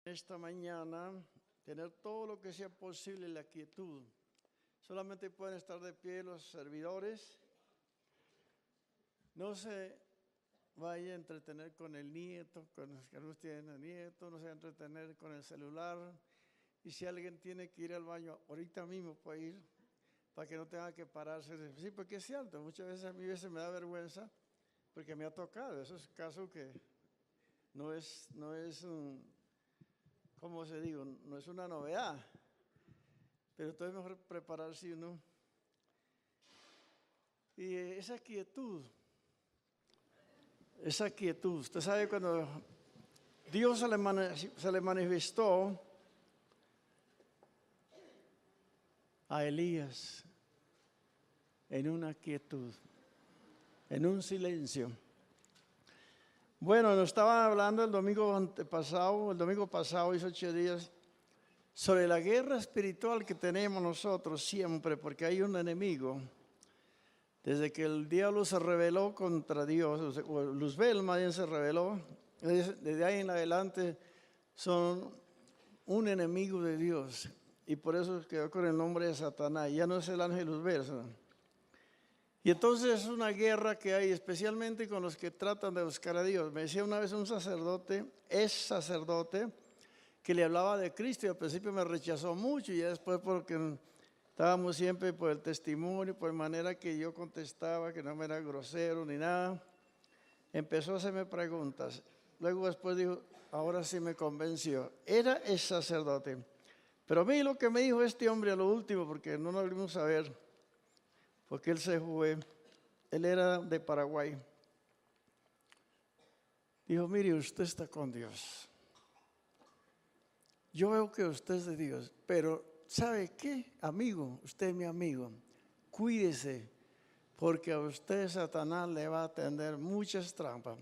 Esta mañana, tener todo lo que sea posible en la quietud. Solamente pueden estar de pie los servidores. No se vaya a entretener con el nieto, con los que algunos tienen el nieto, no se vaya a entretener con el celular. Y si alguien tiene que ir al baño, ahorita mismo puede ir, para que no tenga que pararse. Sí, porque es cierto, muchas veces a mí me da vergüenza, porque me ha tocado. Eso es caso que no es un, ¿cómo se digo? No es una novedad, pero entonces es mejor prepararse uno. Y esa quietud, usted sabe cuando Dios se le manifestó a Elías en una quietud, en un silencio. Bueno, nos estaba hablando el domingo pasado, hizo 8 días, sobre la guerra espiritual que tenemos nosotros siempre, porque hay un enemigo. Desde que el diablo se rebeló contra Dios, o Luzbel más bien se rebeló, desde ahí en adelante son un enemigo de Dios. Y por eso quedó con el nombre de Satanás. Ya no es el ángel Luzbel. Y entonces es una guerra que hay, especialmente con los que tratan de buscar a Dios. Me decía una vez un sacerdote, que le hablaba de Cristo y al principio me rechazó mucho y ya después porque estábamos siempre por el testimonio, por manera que yo contestaba, que no me era grosero ni nada. Empezó a hacerme preguntas. Luego después dijo, ahora sí me convenció. Era el sacerdote. Pero a mí lo que me dijo este hombre a lo último, porque no lo volvimos a ver, porque él se fue, él era de Paraguay. Dijo, mire, usted está con Dios. Yo veo que usted es de Dios, pero ¿sabe qué? Amigo, usted es mi amigo. Cuídese, porque a usted Satanás le va a tender muchas trampas.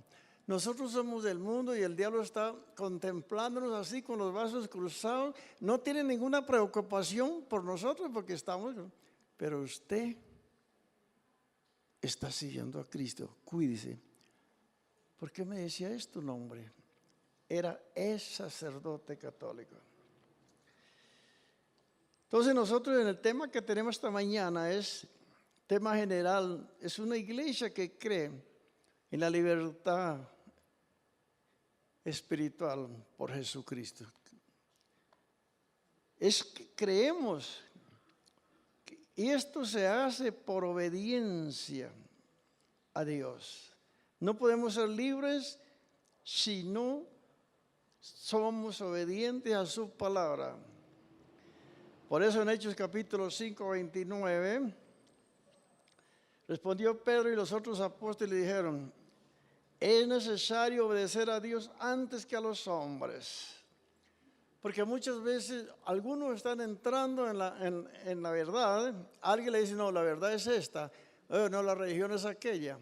Nosotros somos del mundo y el diablo está contemplándonos así con los brazos cruzados. No tiene ninguna preocupación por nosotros porque estamos, pero usted está siguiendo a Cristo. Cuídese. ¿Por qué me decía esto, nombre? Es sacerdote católico. Entonces nosotros en el tema que tenemos esta mañana es tema general, es una iglesia que cree en la libertad espiritual por Jesucristo. Creemos y esto se hace por obediencia a Dios. No podemos ser libres si no somos obedientes a su palabra. Por eso en Hechos capítulo 5, 29, respondió Pedro y los otros apóstoles le dijeron, es necesario obedecer a Dios antes que a los hombres. Porque muchas veces algunos están entrando en la verdad, alguien le dice, no, la verdad es esta, no, la religión es aquella.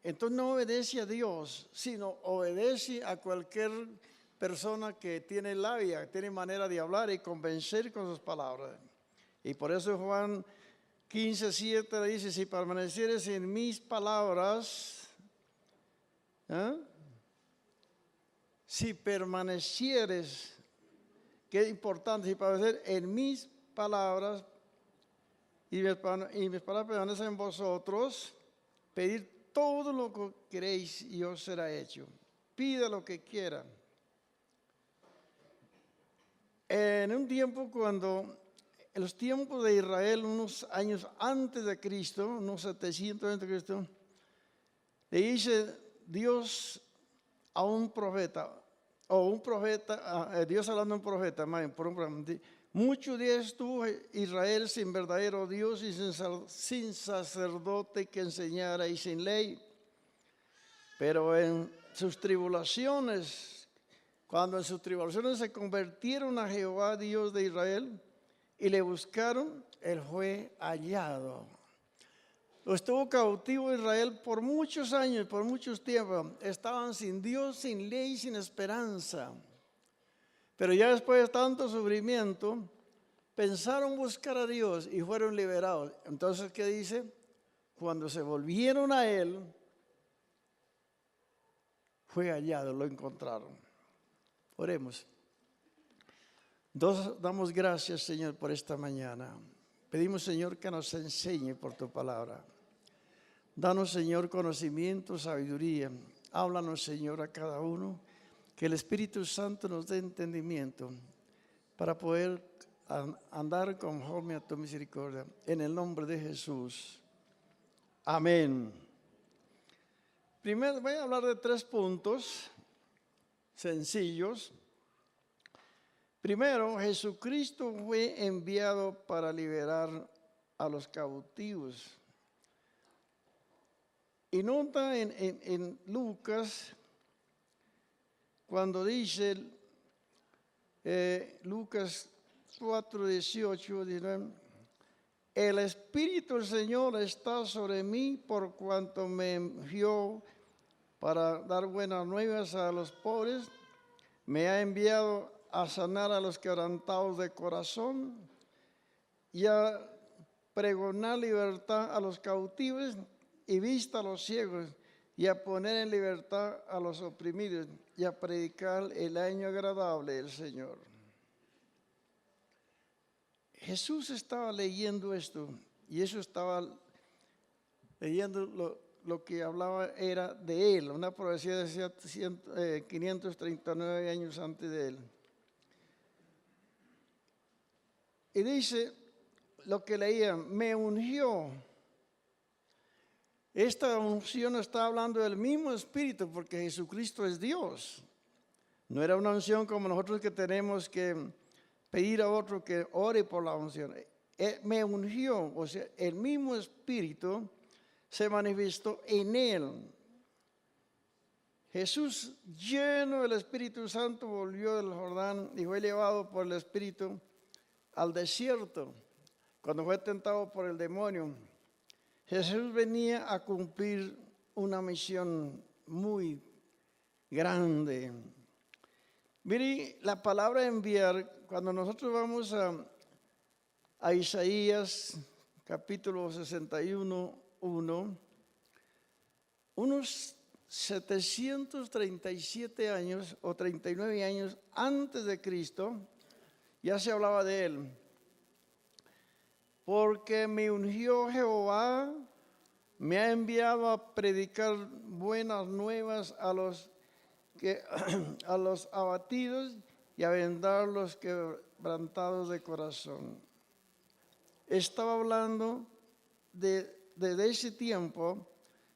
Entonces no obedece a Dios, sino obedece a cualquier persona que tiene labia, tiene manera de hablar y convencer con sus palabras. Y por eso Juan 15:7 le dice, si permanecieres en mis palabras, si permanecieres, qué importante, si permanecieres en mis palabras y mis palabras permanecen en vosotros, pedir todo lo que queréis y os será hecho. Pida lo que quiera. En un tiempo en los tiempos de Israel, unos años antes de Cristo, unos 700 antes de Cristo, le dice Dios a un profeta, Dios hablando a un profeta, muchos días estuvo Israel sin verdadero Dios y sin sacerdote que enseñara y sin ley. Pero en sus tribulaciones, cuando en sus tribulaciones se convirtieron a Jehová, Dios de Israel, y le buscaron, él fue hallado. Estuvo cautivo Israel por muchos años, por muchos tiempos. Estaban sin Dios, sin ley, sin esperanza. Pero ya después de tanto sufrimiento, pensaron buscar a Dios y fueron liberados. Entonces, ¿qué dice? Cuando se volvieron a Él, fue hallado, lo encontraron. Oremos. Damos gracias, Señor, por esta mañana. Pedimos, Señor, que nos enseñe por tu palabra. Danos, Señor, conocimiento, sabiduría. Háblanos, Señor, a cada uno. Que el Espíritu Santo nos dé entendimiento para poder andar conforme a tu misericordia. En el nombre de Jesús. Amén. Primero voy a hablar de 3 puntos sencillos. Primero, Jesucristo fue enviado para liberar a los cautivos. Y nota en Lucas, cuando dice Lucas 4, 18, 19, el Espíritu del Señor está sobre mí por cuanto me envió para dar buenas nuevas a los pobres, me ha enviado a sanar a los quebrantados de corazón y a pregonar libertad a los cautivos y vista a los ciegos y a poner en libertad a los oprimidos y a predicar el año agradable del Señor. Jesús estaba leyendo esto y eso estaba leyendo lo que hablaba era de él, una profecía de 539 años antes de él. Y dice lo que leía, me ungió. Esta unción está hablando del mismo Espíritu porque Jesucristo es Dios. No era una unción como nosotros que tenemos que pedir a otro que ore por la unción. Me ungió, o sea, el mismo Espíritu se manifestó en él. Jesús, lleno del Espíritu Santo, volvió del Jordán y fue llevado por el Espíritu al desierto, cuando fue tentado por el demonio. Jesús venía a cumplir una misión muy grande. Mire, la palabra enviar, cuando nosotros vamos a Isaías capítulo 61, 1, unos 737 años o 39 años antes de Cristo, ya se hablaba de él. Porque me ungió Jehová, me ha enviado a predicar buenas nuevas a los abatidos y a vendar los quebrantados de corazón. Estaba hablando desde ese tiempo,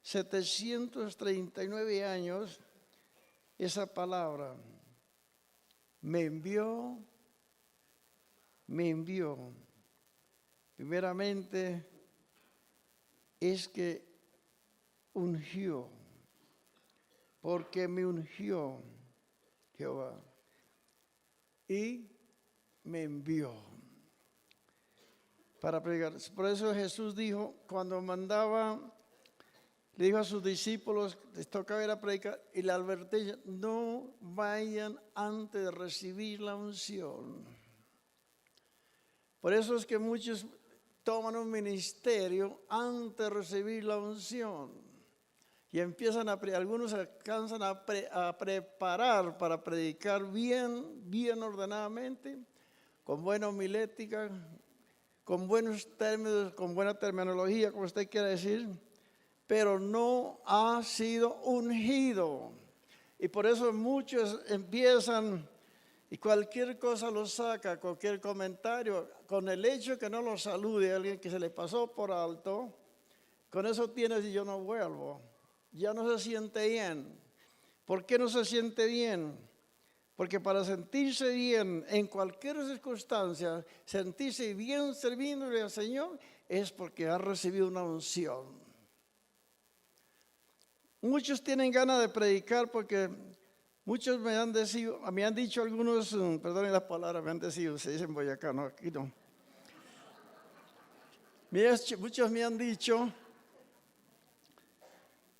739 años, esa palabra, me envió. Primeramente es que ungió, porque me ungió Jehová y me envió para predicar. Por eso Jesús dijo, cuando mandaba, le dijo a sus discípulos, les tocaba ir a predicar, y la advertencia, no vayan antes de recibir la unción. Por eso es que muchos toman un ministerio antes de recibir la unción y empiezan algunos alcanzan a preparar para predicar bien ordenadamente, con buena homilética, con buenos términos, con buena terminología, como usted quiera decir, pero no ha sido ungido. Y por eso muchos empiezan y cualquier cosa lo saca, cualquier comentario, con el hecho que no lo salude a alguien que se le pasó por alto, con eso tienes y yo no vuelvo. Ya no se siente bien. ¿Por qué no se siente bien? Porque para sentirse bien en cualquier circunstancia, sentirse bien sirviéndole al Señor, es porque ha recibido una unción. Muchos tienen ganas de predicar porque muchos me han dicho algunos, perdonen las palabras, me han decidido, se dice en Boyacá, no, aquí no. Muchos me han dicho,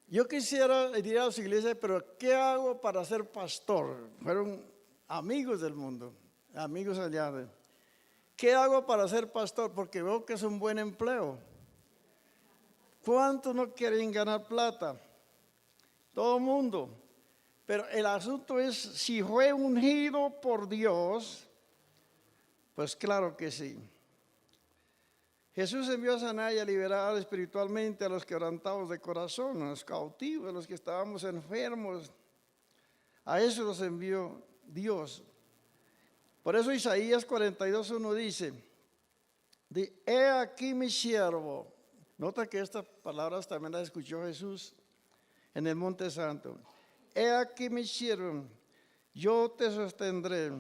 yo quisiera ir a su iglesia, pero ¿qué hago para ser pastor? Fueron amigos del mundo, amigos allá. ¿Qué hago para ser pastor? Porque veo que es un buen empleo. ¿Cuántos no quieren ganar plata? Todo el mundo. Pero el asunto es, si fue ungido por Dios, Pues claro que sí. Jesús envió a sanar y a liberar espiritualmente a los quebrantados de corazón, a los cautivos, a los que estábamos enfermos. A eso los envió Dios. Por eso Isaías 42:1 dice, he aquí mi siervo. Nota que estas palabras también las escuchó Jesús en el Monte Santo. He aquí mi siervo, yo te sostendré,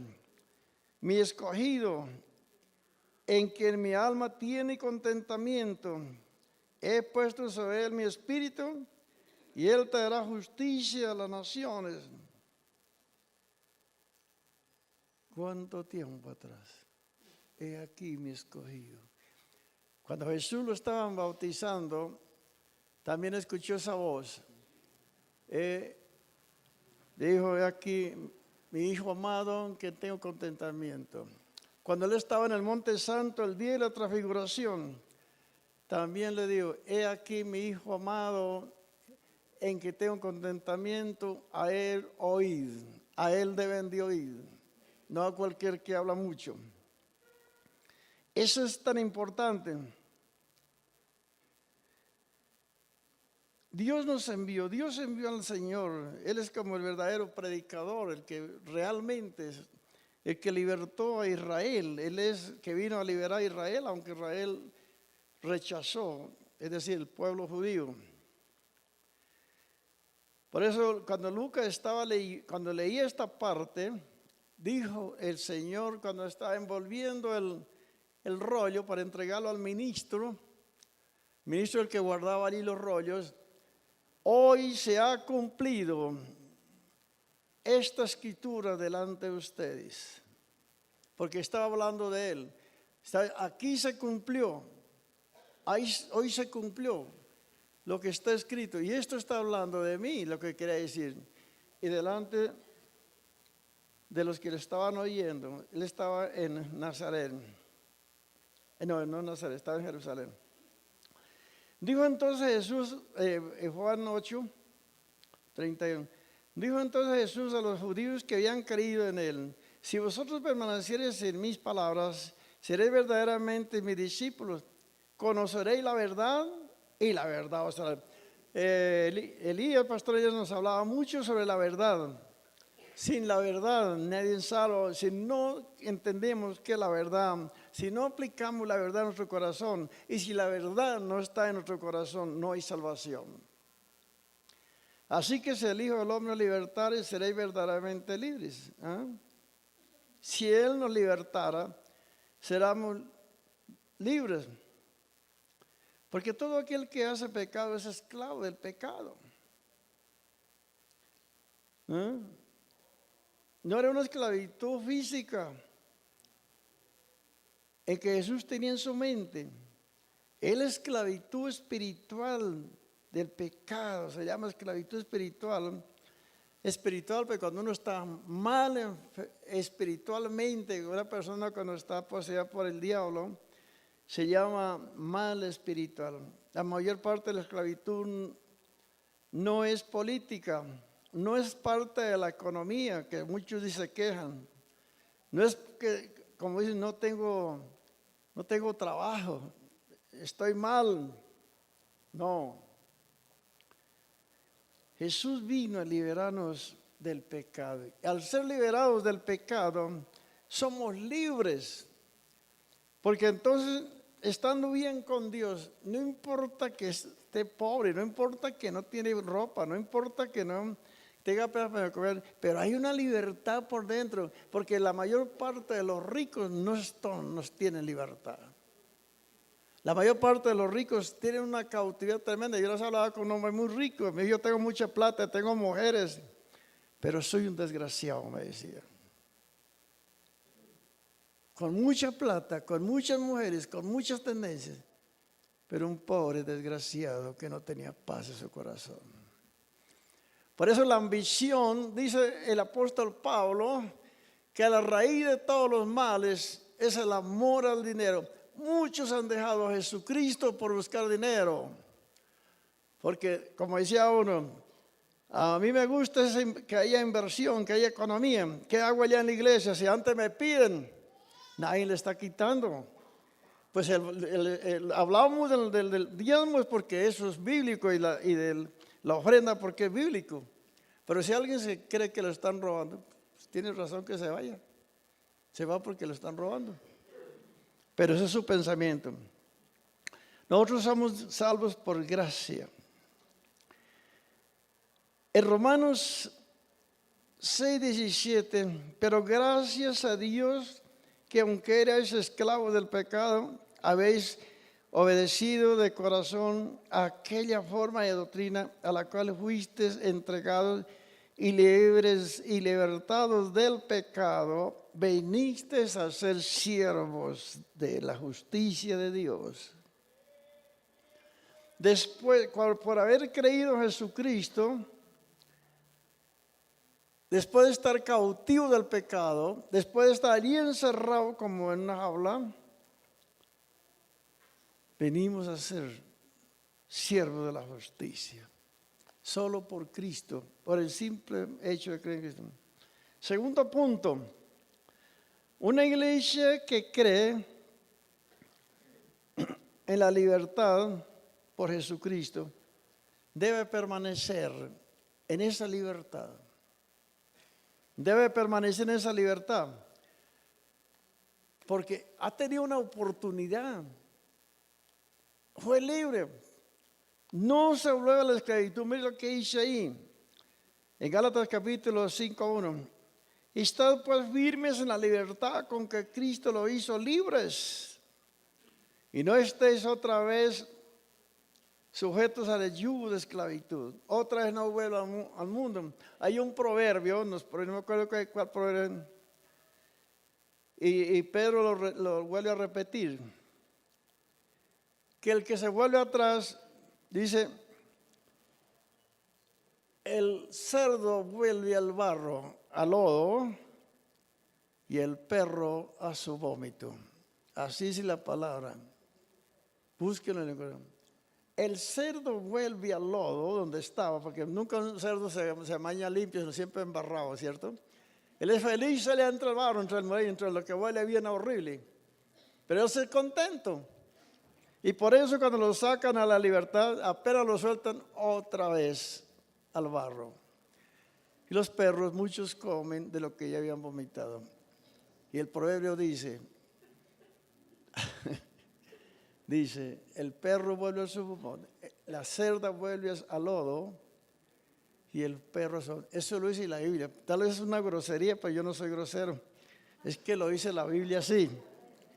mi escogido, en quien mi alma tiene contentamiento. He puesto sobre él mi espíritu y él traerá justicia a las naciones. ¿Cuánto tiempo atrás? He aquí mi escogido. Cuando Jesús lo estaban bautizando, también escuchó esa voz. Dijo, he aquí mi hijo amado, en quien tengo contentamiento. Cuando él estaba en el Monte Santo, el día de la transfiguración, también le dijo, he aquí mi hijo amado, en que tengo contentamiento, a él oíd, a él deben de oír, no a cualquier que habla mucho. Eso es tan importante. Dios envió al Señor. Él es como el verdadero predicador, el que realmente es el que libertó a Israel. Él es que vino a liberar a Israel, aunque Israel rechazó, es decir, el pueblo judío. Por eso cuando Lucas cuando leía esta parte, dijo el Señor cuando estaba envolviendo el rollo para entregarlo al ministro el que guardaba allí los rollos, hoy se ha cumplido esta escritura delante de ustedes, porque estaba hablando de él. Aquí se cumplió, hoy se cumplió lo que está escrito, y esto está hablando de mí, lo que quería decir. Y delante de los que le estaban oyendo, él estaba en Nazaret. No Nazaret, estaba en Jerusalén. Dijo entonces Jesús, Juan 8:31, dijo entonces Jesús a los judíos que habían creído en él, si vosotros permaneciereis en mis palabras, seréis verdaderamente mis discípulos, conoceréis la verdad y la verdad os hará. Elías, pastor, ya nos hablaba mucho sobre la verdad. Sin la verdad nadie es salvo. Si no entendemos qué es la verdad, si no aplicamos la verdad en nuestro corazón, y si la verdad no está en nuestro corazón, no hay salvación. Así que si el Hijo del Hombre libertare, seréis verdaderamente libres. Si Él nos libertara, seremos libres. Porque todo aquel que hace pecado es esclavo del pecado. No era una esclavitud física en que Jesús tenía en su mente. Es la esclavitud espiritual del pecado, se llama esclavitud espiritual. Espiritual, porque cuando uno está mal espiritualmente, una persona cuando está poseída por el diablo, se llama mal espiritual. La mayor parte de la esclavitud no es política, no es parte de la economía, que muchos se quejan. No es que, como dicen, no tengo trabajo, estoy mal. No. Jesús vino a liberarnos del pecado. Al ser liberados del pecado, somos libres. Porque entonces, estando bien con Dios, no importa que esté pobre, no importa que no tiene ropa, no importa que no tenga para comer, pero hay una libertad por dentro, porque la mayor parte de los ricos no tienen libertad. La mayor parte de los ricos tienen una cautividad tremenda. Yo les hablaba con un hombre muy rico, me dijo, yo tengo mucha plata, tengo mujeres, pero soy un desgraciado, me decía. Con mucha plata, con muchas mujeres, con muchas tendencias, pero un pobre desgraciado que no tenía paz en su corazón. Por eso la ambición, dice el apóstol Pablo, que a la raíz de todos los males es el amor al dinero. Muchos han dejado a Jesucristo por buscar dinero. Porque, como decía uno, a mí me gusta que haya inversión, que haya economía. ¿Qué hago allá en la iglesia? Si antes me piden, Nadie le está quitando. Pues hablábamos del diezmo es porque eso es bíblico y la ofrenda porque es bíblico. Pero si alguien se cree que lo están robando, pues tiene razón que se vaya. Se va porque lo están robando. Pero ese es su pensamiento. Nosotros somos salvos por gracia. En Romanos 6:17, pero gracias a Dios que aunque erais esclavos del pecado, habéis obedecido de corazón a aquella forma de doctrina a la cual fuisteis entregados y libres y libertados del pecado, vinisteis a ser siervos de la justicia de Dios. Después, por haber creído en Jesucristo, después de estar cautivo del pecado, después de estar allí encerrado como en una jaula, venimos a ser siervos de la justicia. Solo por Cristo, por el simple hecho de creer en Cristo. Segundo punto, una iglesia que cree en la libertad por Jesucristo debe permanecer en esa libertad. Debe permanecer en esa libertad. Porque ha tenido una oportunidad. Fue libre. No se volvió a la esclavitud. Mira lo que dice ahí. En Gálatas capítulo 5:1. Estad pues firmes en la libertad con que Cristo lo hizo libres. Y no estéis otra vez sujetos al yugo de esclavitud. Otra vez no vuelvan al mundo. Hay un proverbio, no me acuerdo cuál proverbio, y Pedro lo vuelve a repetir, que el que se vuelve atrás, dice, el cerdo vuelve al barro, al lodo, y el perro a su vómito. Así es la palabra. Búsquenlo en el corazón. El cerdo vuelve al lodo donde estaba, porque nunca un cerdo se maña limpio, sino siempre embarrado, ¿cierto? Él es feliz, se le entra el barro, entre lo que huele bien horrible. Pero él se contento. Y por eso cuando lo sacan a la libertad, apenas lo sueltan otra vez al barro. Y los perros, muchos comen de lo que ya habían vomitado. Y el proverbio dice, el perro vuelve a su vómito, la cerda vuelve al lodo y el perro, eso lo dice la Biblia. Tal vez es una grosería, pero yo no soy grosero. Es que lo dice la Biblia así.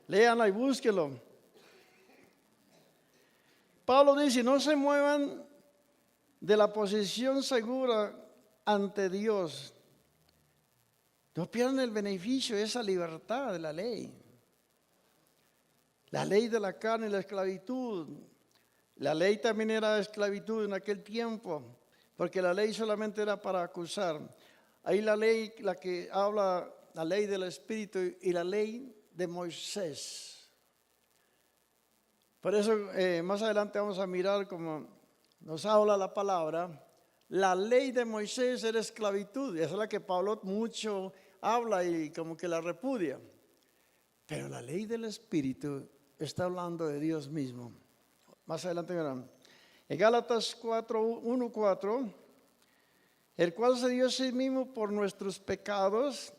Léanla y búsquenlo. Pablo dice, no se muevan de la posición segura ante Dios. No pierdan el beneficio de esa libertad de la ley. La ley de la carne y la esclavitud. La ley también era esclavitud en aquel tiempo, porque la ley solamente era para acusar. Ahí la ley, la que habla, la ley del Espíritu y la ley de Moisés. Por eso más adelante vamos a mirar como nos habla la palabra. La ley de Moisés era esclavitud, esa es la que Pablo mucho habla y como que la repudia. Pero la ley del Espíritu está hablando de Dios mismo. Más adelante verán. En Gálatas 1:4, el cual se dio a sí mismo por nuestros pecados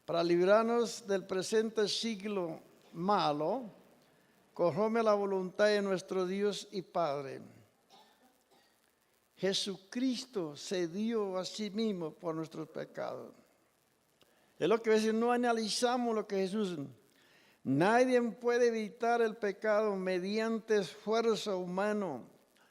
para librarnos del presente siglo malo, conforme a la voluntad de nuestro Dios y Padre. Jesucristo se dio a sí mismo por nuestros pecados. Es lo que a veces no analizamos lo que Jesús. Nadie puede evitar el pecado mediante esfuerzo humano.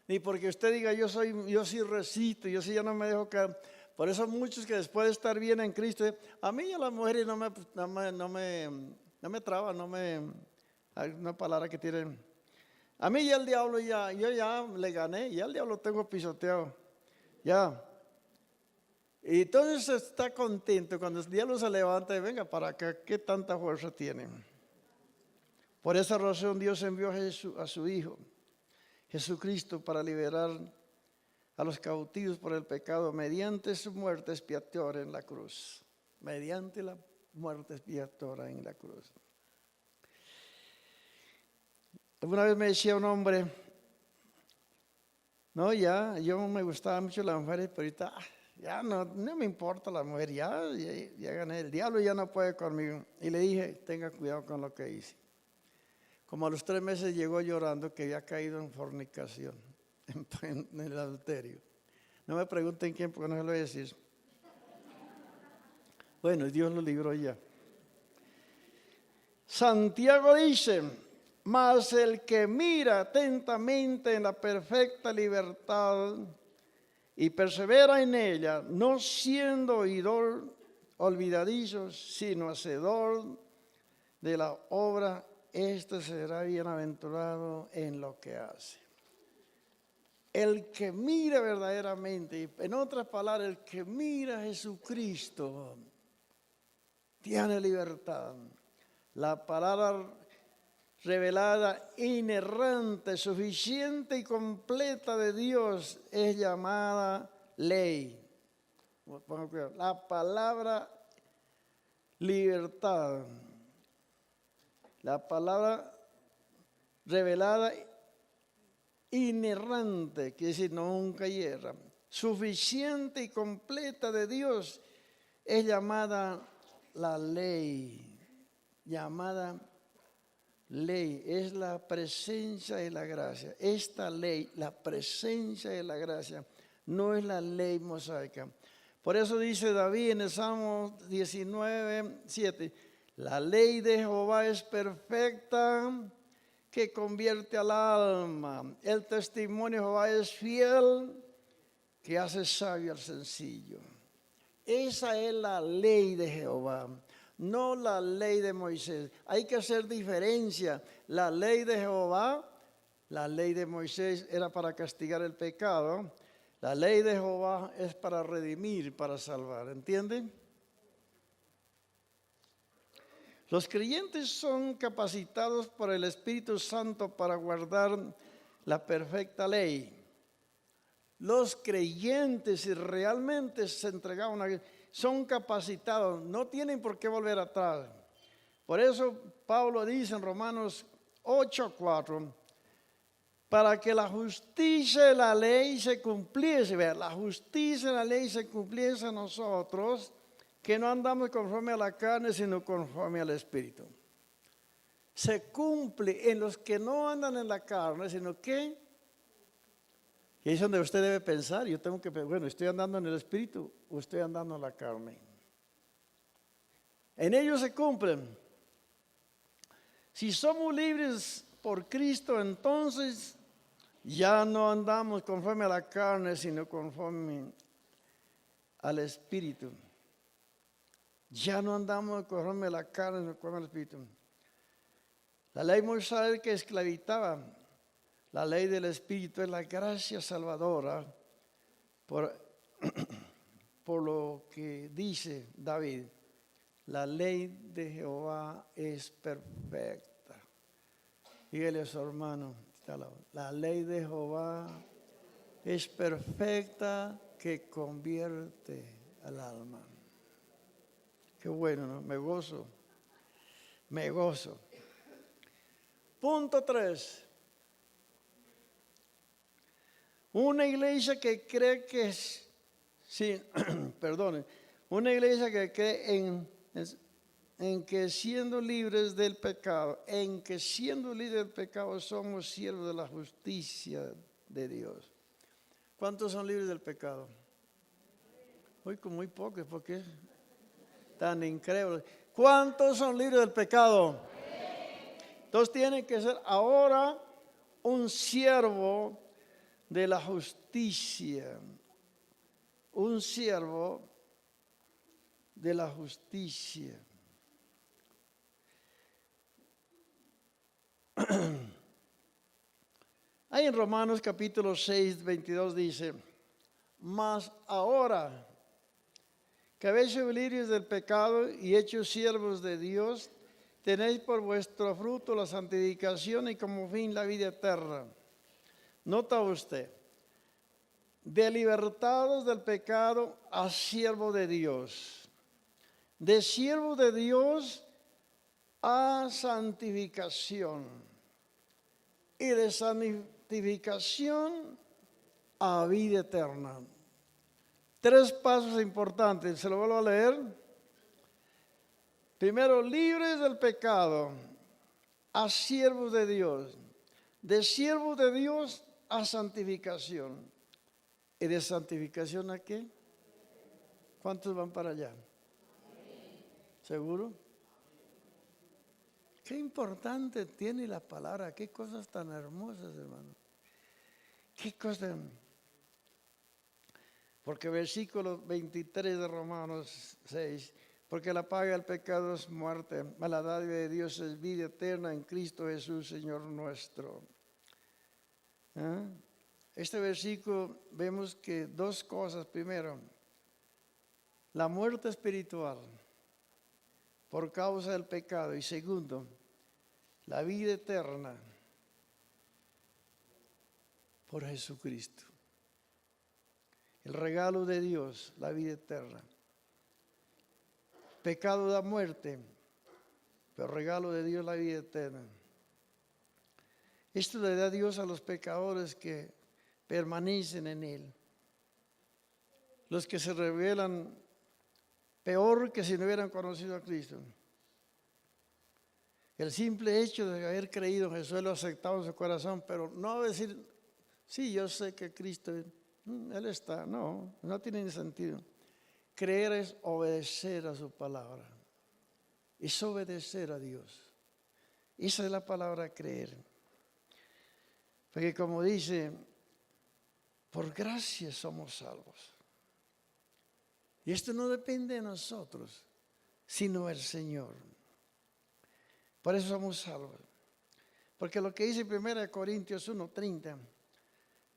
Ni porque usted diga yo sí resisto, yo sí ya no me dejo caer. Por eso muchos que después de estar bien en Cristo, a mí y a las mujeres no me traba, hay una palabra que tienen. A mí ya el diablo yo ya le gané, ya el diablo tengo pisoteado. Ya. Y entonces está contento cuando el diablo se levanta y venga para acá, ¿qué tanta fuerza tiene? Por esa razón Dios envió a su Hijo, Jesucristo, para liberar a los cautivos por el pecado mediante su muerte expiatoria en la cruz. Mediante la muerte expiatoria en la cruz. Alguna vez me decía un hombre, no, ya, yo me gustaba mucho las mujeres, pero ahorita ya no me importa la mujer, ya gané, el diablo ya no puede conmigo. Y le dije, tenga cuidado con lo que hice. Como a los 3 meses llegó llorando que había caído en fornicación, en el adulterio. No me pregunten quién, porque no se lo voy a decir. Bueno, Dios lo libró ya. Santiago dice, mas el que mira atentamente en la perfecta libertad y persevera en ella, no siendo oidor olvidadizo, sino hacedor de la obra, este será bienaventurado en lo que hace. El que mira verdaderamente, en otras palabras, el que mira a Jesucristo, tiene libertad. La palabra revelada, inerrante, suficiente y completa de Dios es llamada ley. La palabra libertad, la palabra revelada, inerrante, quiere decir nunca hierra, suficiente y completa de Dios es llamada la ley. Llamada ley, es la presencia de la gracia. Esta ley, la presencia de la gracia, no es la ley mosaica. Por eso dice David en el Salmo 19:7, la ley de Jehová es perfecta, que convierte al alma. El testimonio de Jehová es fiel, que hace sabio al sencillo. Esa es la ley de Jehová, no la ley de Moisés. Hay que hacer diferencia. La ley de Jehová, la ley de Moisés era para castigar el pecado. La ley de Jehová es para redimir, para salvar. ¿Entienden? Los creyentes son capacitados por el Espíritu Santo para guardar la perfecta ley. Los creyentes, si realmente se entregaban a Dios, son capacitados, no tienen por qué volver atrás. Por eso Pablo dice en Romanos 8:4, para que la justicia de la ley se cumpliese, la justicia de la ley se cumpliese en nosotros, que no andamos conforme a la carne, sino conforme al Espíritu. Se cumple en los que no andan en la carne, sino que, y ahí es donde usted debe pensar, yo tengo que pensar, bueno, ¿estoy andando en el Espíritu o estoy andando en la carne? En ellos se cumplen. Si somos libres por Cristo, entonces ya no andamos conforme a la carne, sino conforme al Espíritu. Ya no andamos conforme a la carne, sino conforme al Espíritu. La ley mosaica que esclavizaba, la ley del Espíritu es la gracia salvadora por lo que dice David. La ley de Jehová es perfecta. Dígale a su hermano, la ley de Jehová es perfecta, que convierte al alma. Qué bueno, ¿no? Me gozo. Me gozo. Punto 3. Una iglesia que cree que es, sí, perdone, una iglesia que cree en que siendo libres del pecado, somos siervos de la justicia de Dios. ¿Cuántos son libres del pecado? Hoy con muy pocos, porque es tan increíble. ¿Cuántos son libres del pecado? Entonces tienen que ser ahora un siervo de la justicia. Un siervo de la justicia. Ahí en Romanos capítulo 6, 22 dice, mas ahora que habéis sido libres del pecado y hechos siervos de Dios, tenéis por vuestro fruto la santificación y como fin la vida eterna. Nota usted, de libertados del pecado a siervo de Dios, de siervo de Dios a santificación. y de santificación a vida eterna. 3 pasos importantes, se lo vuelvo a leer. Primero, libres del pecado, a siervos de Dios. De siervos de Dios a santificación. ¿Y de santificación a qué? ¿Cuántos van para allá? ¿Seguro? Qué importante tiene la palabra, qué cosas tan hermosas, hermano. Qué cosas. Porque versículo 23 de Romanos 6, porque la paga del pecado es muerte, mas la dádiva de Dios es vida eterna en Cristo Jesús, Señor nuestro. Este versículo vemos que 2 cosas. Primero, la muerte espiritual por causa del pecado. Y segundo, la vida eterna por Jesucristo. El regalo de Dios, la vida eterna. Pecado da muerte, pero regalo de Dios, la vida eterna. Esto le da Dios a los pecadores que permanecen en Él. Los que se rebelan, peor que si no hubieran conocido a Cristo. El simple hecho de haber creído en Jesús, lo aceptado en su corazón, pero no decir, sí, yo sé que Cristo, Él está. No, no tiene ni sentido. Creer es obedecer a su palabra. Es obedecer a Dios. Esa es la palabra creer. Porque como dice, por gracia somos salvos. Y esto no depende de nosotros, sino del Señor. Por eso somos salvos. Porque lo que dice 1 Corintios 1:30,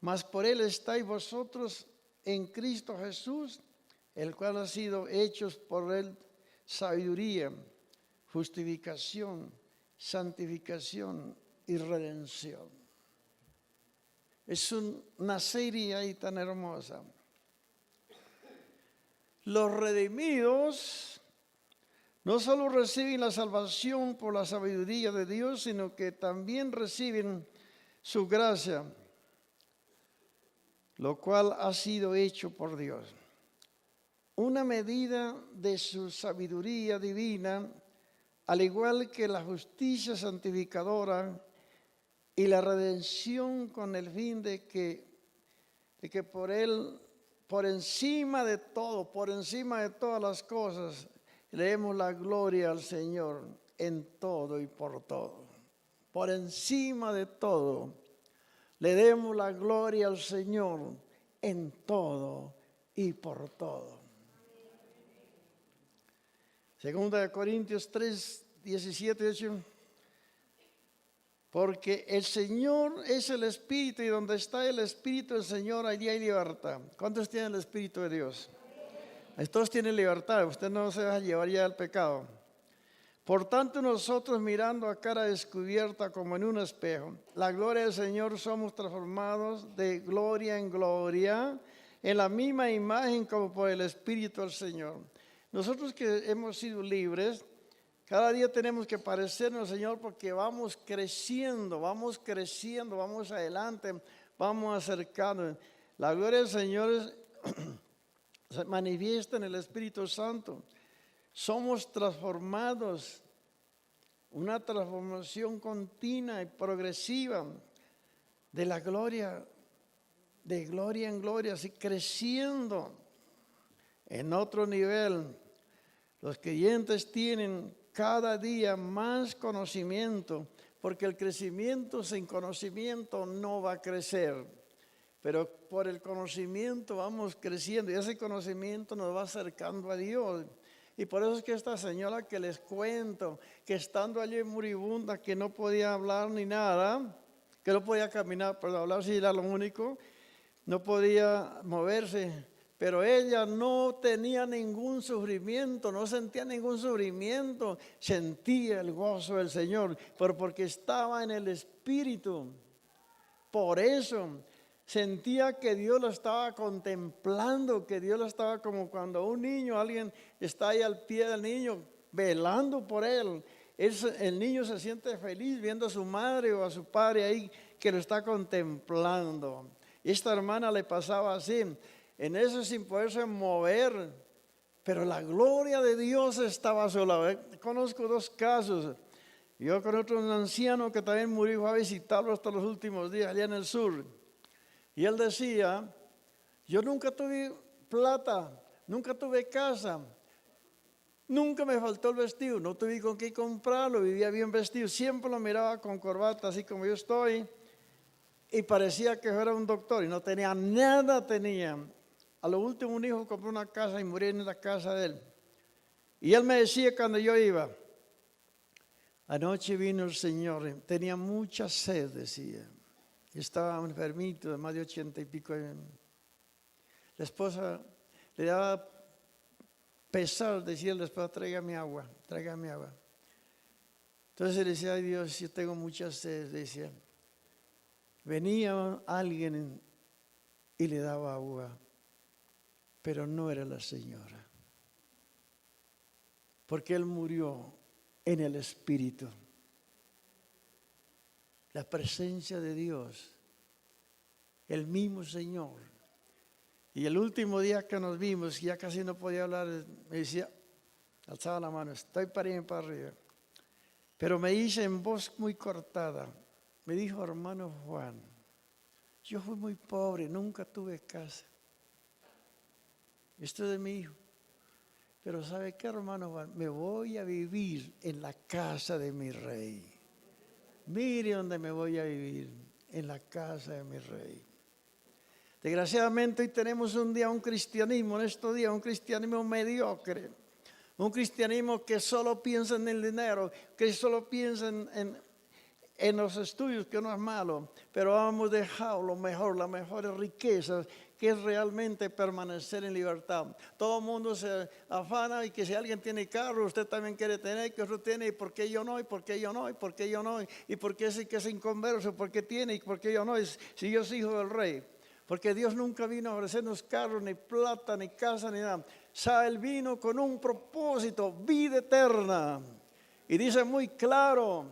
mas por Él estáis vosotros en Cristo Jesús, el cual ha sido hechos por Él sabiduría, justificación, santificación y redención. Es una serie ahí tan hermosa. Los redimidos no solo reciben la salvación por la sabiduría de Dios, sino que también reciben su gracia, lo cual ha sido hecho por Dios. Una medida de su sabiduría divina, al igual que la justicia santificadora y la redención, con el fin de que por Él, por encima de todo, por encima de todas las cosas, le demos la gloria al Señor en todo y por todo. Por encima de todo, le demos la gloria al Señor en todo y por todo. Segunda de Corintios 3, 17 y 18. Porque el Señor es el Espíritu, y donde está el Espíritu del Señor, allí hay libertad. ¿Cuántos tienen el Espíritu de Dios? Todos tienen libertad, usted no se va a llevar ya al pecado. Por tanto, nosotros, mirando a cara descubierta como en un espejo, la gloria del Señor, somos transformados de gloria en gloria, en la misma imagen como por el Espíritu del Señor. Nosotros que hemos sido libres, cada día tenemos que parecernos al Señor, porque vamos creciendo, vamos adelante, vamos acercándonos. La gloria del Señor se manifiesta en el Espíritu Santo. Somos transformados, una transformación continua y progresiva de la gloria, de gloria en gloria, así creciendo en otro nivel. Los creyentes tienen cada día más conocimiento, porque el crecimiento sin conocimiento no va a crecer. Pero por el conocimiento vamos creciendo, y ese conocimiento nos va acercando a Dios. Y por eso es que esta señora que les cuento, que estando allí moribunda, que no podía hablar ni nada, que no podía caminar, pero hablar sí era lo único, no podía moverse, pero ella no tenía ningún sufrimiento, no sentía ningún sufrimiento, sentía el gozo del Señor, pero porque estaba en el Espíritu. Por eso sentía que Dios lo estaba contemplando, que Dios lo estaba, como cuando un niño, alguien está ahí al pie del niño, velando por él. El niño se siente feliz viendo a su madre o a su padre ahí, que lo está contemplando. Esta hermana le pasaba así, en eso sin poderse mover, pero la gloria de Dios estaba a su lado. Conozco 2 casos. Yo conozco un anciano que también murió, fue a visitarlo hasta los últimos días allá en el sur. Y él decía, yo nunca tuve plata, nunca tuve casa, nunca me faltó el vestido, no tuve con qué comprarlo, vivía bien vestido, siempre lo miraba con corbata, así como yo estoy, y parecía que era un doctor y no tenía nada, tenía. A lo último un hijo compró una casa y murió en la casa de él. Y él me decía cuando yo iba, anoche vino el Señor, tenía mucha sed, decía, y estaba enfermito de más de 80 y pico. La esposa le daba pesar, decía la esposa, tráigame agua, tráigame agua. Entonces le decía, ay Dios, yo tengo mucha sed, decía. Venía alguien y le daba agua, pero no era la señora, porque él murió en el Espíritu. La presencia de Dios, el mismo Señor. Y el último día que nos vimos, ya casi no podía hablar, me decía, alzaba la mano, estoy para irme para arriba. Pero me dice en voz muy cortada, me dijo, hermano Juan, yo fui muy pobre, nunca tuve casa. Esto es de mi hijo. Pero ¿sabe qué, hermano Juan? Me voy a vivir en la casa de mi rey. Mire dónde me voy a vivir, en la casa de mi rey. Desgraciadamente hoy tenemos un cristianismo, en estos días, un cristianismo mediocre. Un cristianismo que solo piensa en el dinero, que solo piensa en los estudios, que no es malo, pero hemos dejado lo mejor, las mejores riquezas, que es realmente permanecer en libertad. Todo el mundo se afana y que si alguien tiene carro, usted también quiere tener, que otro tiene, y por qué yo no, y por qué yo no, y por qué yo no, y por qué ese que es inconverso, por qué tiene, y por qué yo no, si yo soy hijo del rey. Porque Dios nunca vino a ofrecernos carros, ni plata, ni casa, ni nada. Él vino con un propósito, vida eterna. Y dice muy claro,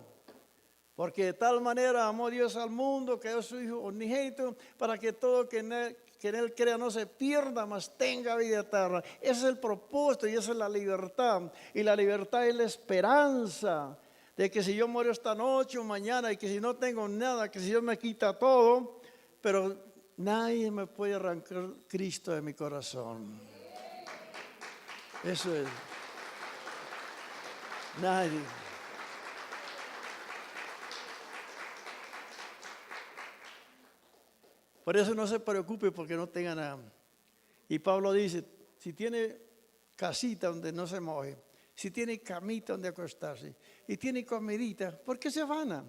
porque de tal manera amó Dios al mundo que dio su Hijo unigénito para que todo que en él crea no se pierda, mas tenga vida eterna. Ese es el propósito y esa es la libertad. Y la libertad es la esperanza de que si yo muero esta noche o mañana y que si no tengo nada, que si Dios me quita todo, pero nadie me puede arrancar Cristo de mi corazón. Eso es. Nadie. Por eso no se preocupe porque no tenga nada. Y Pablo dice, si tiene casita donde no se moje, si tiene camita donde acostarse y tiene comidita, ¿por qué se afana?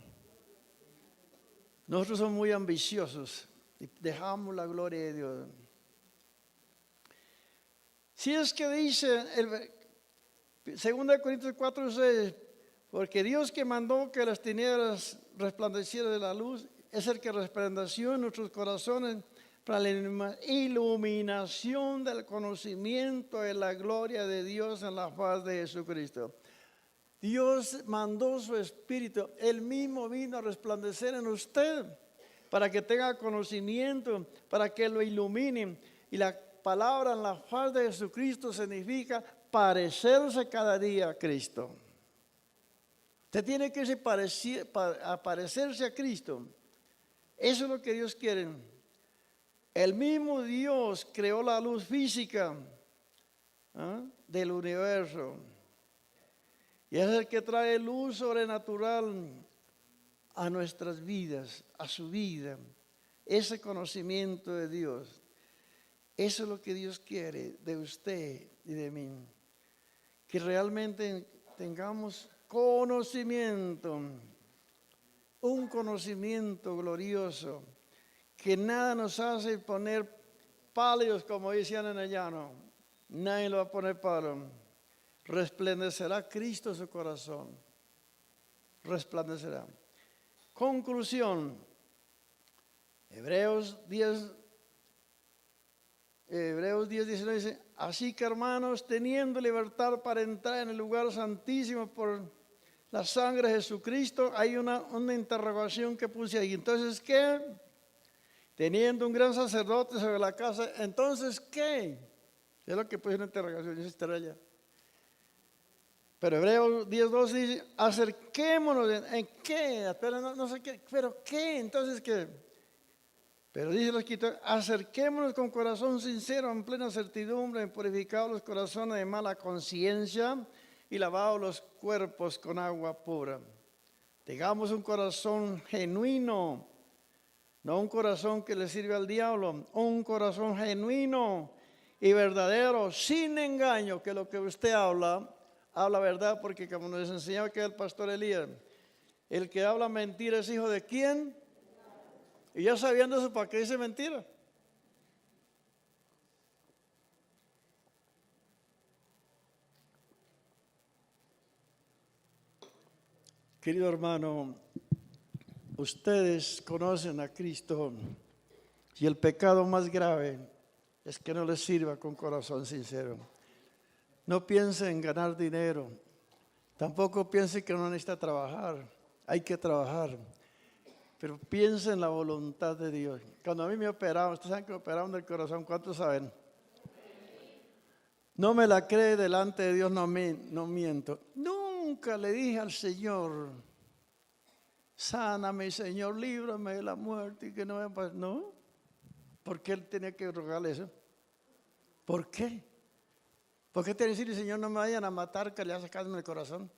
Nosotros somos muy ambiciosos y dejamos la gloria de Dios. Si es que dice el 2 Corintios 4:6, porque Dios que mandó que las tinieblas resplandecieran de la luz, es el que resplandeció en nuestros corazones para la iluminación del conocimiento de la gloria de Dios en la faz de Jesucristo. Dios mandó su Espíritu, Él mismo vino a resplandecer en usted para que tenga conocimiento, para que lo ilumine. Y la palabra en la faz de Jesucristo significa parecerse cada día a Cristo. Usted tiene que parecerse a Cristo. Eso es lo que Dios quiere. El mismo Dios creó la luz física del universo. Y es el que trae luz sobrenatural a nuestras vidas, a su vida. Ese conocimiento de Dios. Eso es lo que Dios quiere de usted y de mí. Que realmente tengamos conocimiento. Un conocimiento glorioso. Que nada nos hace poner pálidos, como decían en el llano. Nadie lo va a poner pálido. Resplandecerá Cristo en su corazón. Resplandecerá. Conclusión. Hebreos 10:19 dice, así que hermanos, teniendo libertad para entrar en el lugar santísimo por la sangre de Jesucristo, hay una interrogación que puse ahí. Entonces, ¿qué? Teniendo un gran sacerdote sobre la casa, entonces, ¿qué? Es lo que puse una interrogación, esa estrella. Pero Hebreos 10:2 dice, acerquémonos, ¿en qué? Pero no sé qué, pero ¿qué? Entonces, ¿qué? Pero dice los escritores, acerquémonos con corazón sincero, en plena certidumbre, purificados los corazones de mala conciencia y lavados los cuerpos con agua pura. Tengamos un corazón genuino, no un corazón que le sirve al diablo, un corazón genuino y verdadero, sin engaño, que lo que usted habla verdad, porque como nos enseñaba que el pastor Elías, el que habla mentira es hijo de ¿quién? Y ya sabiendo eso, ¿para qué dice mentira? Querido hermano, ustedes conocen a Cristo y el pecado más grave es que no les sirva con corazón sincero. No piense en ganar dinero, tampoco piense que no necesita trabajar, hay que trabajar. Pero piensa en la voluntad de Dios. Cuando a mí me operaron, ustedes saben que me operaron del corazón, ¿cuántos saben? No me la cree delante de Dios, no miento. Nunca le dije al Señor, sáname Señor, líbrame de la muerte y que no me pase. No, ¿por qué Él tenía que rogarle eso? ¿Por qué? ¿Por qué tiene que decirle, Señor, no me vayan a matar, que le ha sacado en el corazón?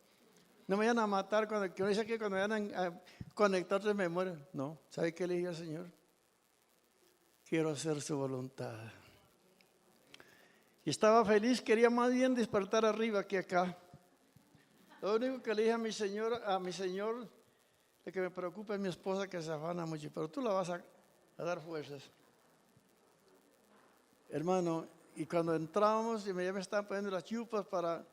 No me vayan a matar, que uno dice que cuando me vayan a conectarse me mueren. No, ¿sabe qué le dije al Señor? Quiero hacer su voluntad. Y estaba feliz, quería más bien despertar arriba que acá. Lo único que le dije a mi Señor, de que me preocupa es mi esposa que se afana mucho, pero tú la vas a dar fuerzas. Hermano, y cuando entramos y ya me estaban poniendo las chupas para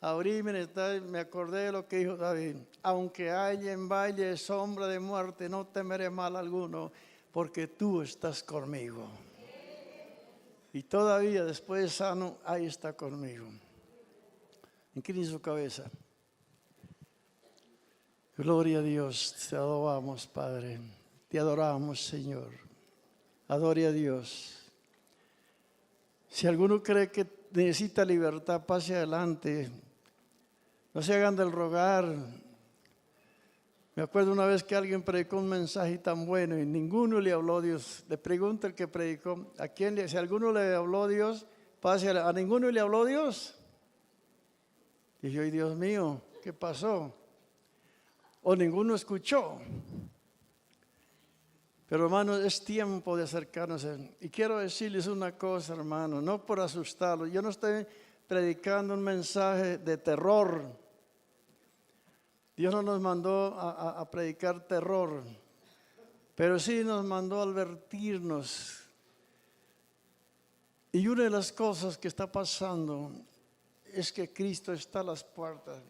abrirme, me acordé de lo que dijo David. Aunque haya en valle sombra de muerte, no temeré mal alguno, porque tú estás conmigo. Y todavía después de sano, ahí está conmigo. Incline su cabeza. Gloria a Dios, te adoramos, Padre. Te adoramos, Señor. Adore a Dios. Si alguno cree que necesita libertad, pase adelante. No se hagan del rogar. Me acuerdo una vez que alguien predicó un mensaje tan bueno y ninguno le habló a Dios. Le pregunta el que predicó, ¿a quién si a alguno le habló Dios? Pase a ninguno le habló Dios. Y yo, Dios mío, ¿qué pasó? O ninguno escuchó. Pero hermano, es tiempo de acercarnos a Él. Y quiero decirles una cosa, hermano, no por asustarlos. Yo no estoy predicando un mensaje de terror. Dios no nos mandó a predicar terror, pero sí nos mandó a advertirnos. Y una de las cosas que está pasando es que Cristo está a las puertas.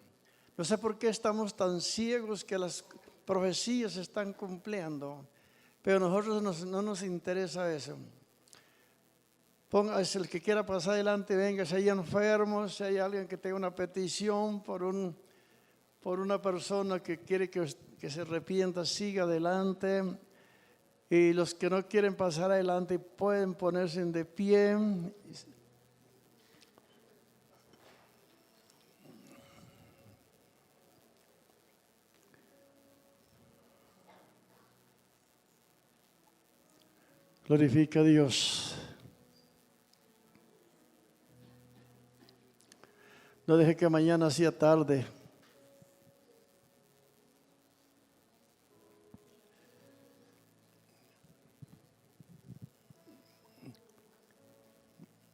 No sé por qué estamos tan ciegos que las profecías se están cumpliendo, pero a nosotros no nos interesa eso. Póngase el que quiera pasar adelante, venga, si hay enfermos, si hay alguien que tenga una petición por una persona que quiere que se arrepienta, siga adelante. Y los que no quieren pasar adelante pueden ponerse de pie. Glorifica a Dios. No deje que mañana sea tarde.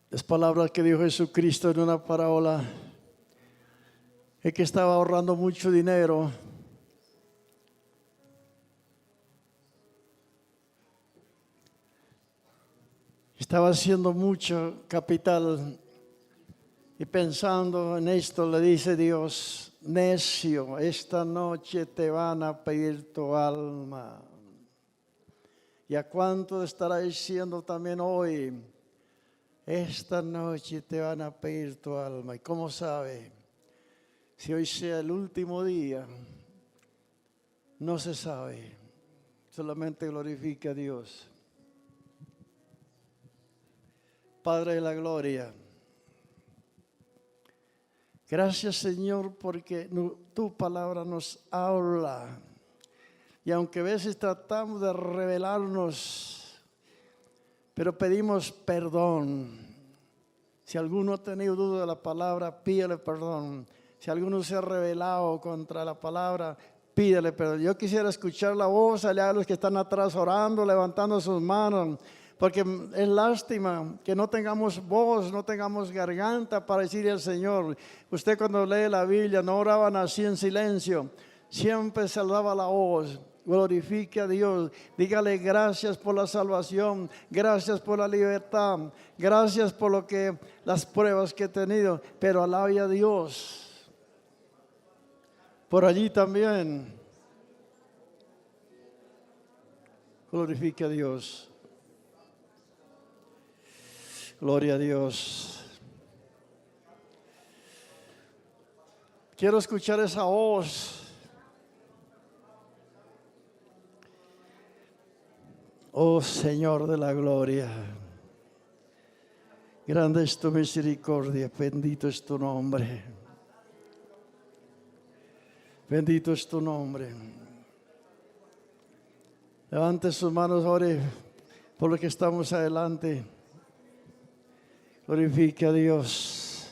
Las palabras que dijo Jesucristo en una parábola es que estaba ahorrando mucho dinero. Estaba haciendo mucho capital y pensando en esto le dice Dios, necio, esta noche te van a pedir tu alma. ¿Y a cuánto estará diciendo también hoy? Esta noche te van a pedir tu alma. ¿Y cómo sabe? Si hoy sea el último día, no se sabe. Solamente glorifica a Dios. Padre de la gloria, gracias Señor porque tu palabra nos habla. Y aunque a veces tratamos de revelarnos, pero pedimos perdón. Si alguno ha tenido duda de la palabra, pídele perdón. Si alguno se ha rebelado contra la palabra, pídele perdón. Yo quisiera escuchar la voz allá de los que están atrás orando, levantando sus manos. Porque es lástima que no tengamos voz, no tengamos garganta para decirle al Señor. Usted cuando lee la Biblia no oraban así en silencio. Siempre se daba la voz. Glorifique a Dios, dígale gracias por la salvación, gracias por la libertad, gracias por las pruebas que he tenido, pero alabe a Dios. Por allí también, glorifique a Dios. Gloria a Dios. Quiero escuchar esa voz. Oh Señor de la gloria, grande es tu misericordia, bendito es tu nombre. Bendito es tu nombre. Levante sus manos, ore por lo que estamos adelante. Glorifique a Dios.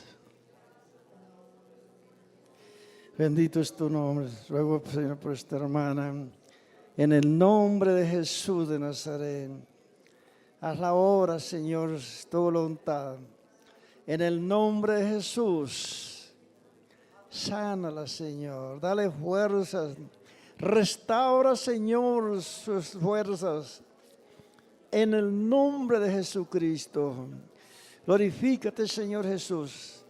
Bendito es tu nombre. Ruego, Señor, por esta hermana. En el nombre de Jesús de Nazaret, haz la obra, Señor, tu voluntad. En el nombre de Jesús, sánala, Señor, dale fuerzas. Restaura, Señor, sus fuerzas. En el nombre de Jesucristo, glorifícate, Señor Jesús.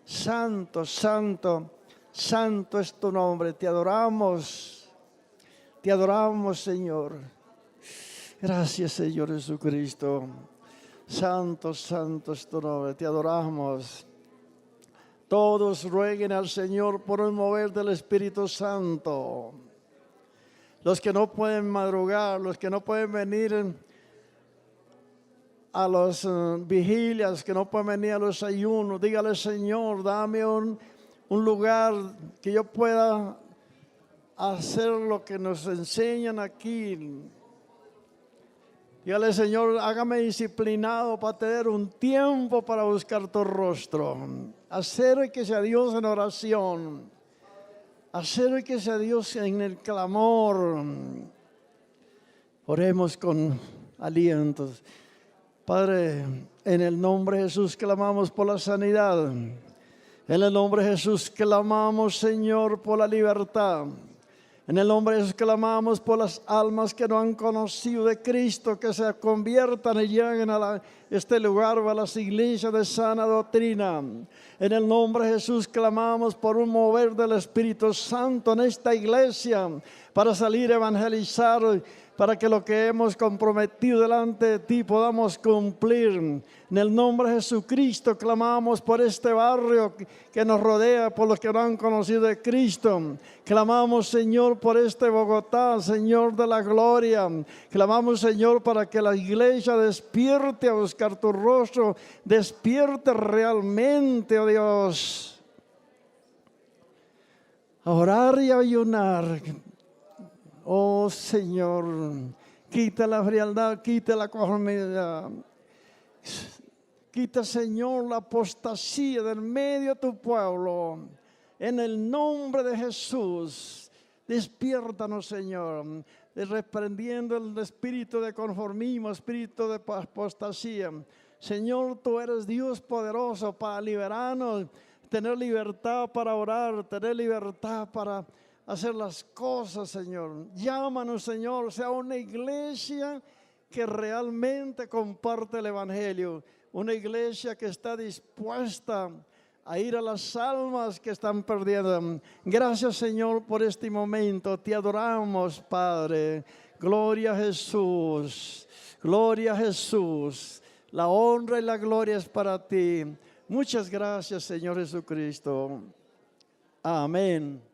Santo, santo, santo es tu nombre. Te adoramos. Te adoramos, Señor. Gracias, Señor Jesucristo. Santo, santo es tu nombre. Te adoramos. Todos rueguen al Señor por un mover del Espíritu Santo. Los que no pueden madrugar, los que no pueden venir a las vigilias, que no pueden venir a los ayunos, dígale, Señor, dame un lugar que yo pueda hacer lo que nos enseñan aquí. Dígale, Señor, hágame disciplinado para tener un tiempo para buscar tu rostro. Acérquese a Dios en oración. Acérquese a Dios en el clamor. Oremos con alientos. Padre, en el nombre de Jesús clamamos por la sanidad. En el nombre de Jesús clamamos, Señor, por la libertad. En el nombre de Jesús clamamos por las almas que no han conocido de Cristo, que se conviertan y lleguen a este lugar o a las iglesias de sana doctrina. En el nombre de Jesús clamamos por un mover del Espíritu Santo en esta iglesia para salir a evangelizar, para que lo que hemos comprometido delante de ti podamos cumplir. En el nombre de Jesucristo clamamos por este barrio que nos rodea, por los que no han conocido de Cristo. Clamamos, Señor, por este Bogotá, Señor de la gloria. Clamamos, Señor, para que la iglesia despierte a buscar tu rostro, despierte realmente, oh Dios, a orar y a ayunar. Oh Señor, quita la frialdad, quita la conformidad. Quita, Señor, la apostasía del medio de tu pueblo. En el nombre de Jesús, despiértanos, Señor, reprendiendo el espíritu de conformismo, espíritu de apostasía. Señor, tú eres Dios poderoso para liberarnos, tener libertad para orar, tener libertad para hacer las cosas, Señor. Llámanos, Señor, sea una iglesia que realmente comparte el Evangelio, una iglesia que está dispuesta a ir a las almas que están perdiendo. Gracias, Señor, por este momento. Te adoramos, Padre. Gloria a Jesús. Gloria a Jesús. La honra y la gloria es para ti. Muchas gracias, Señor Jesucristo. Amén.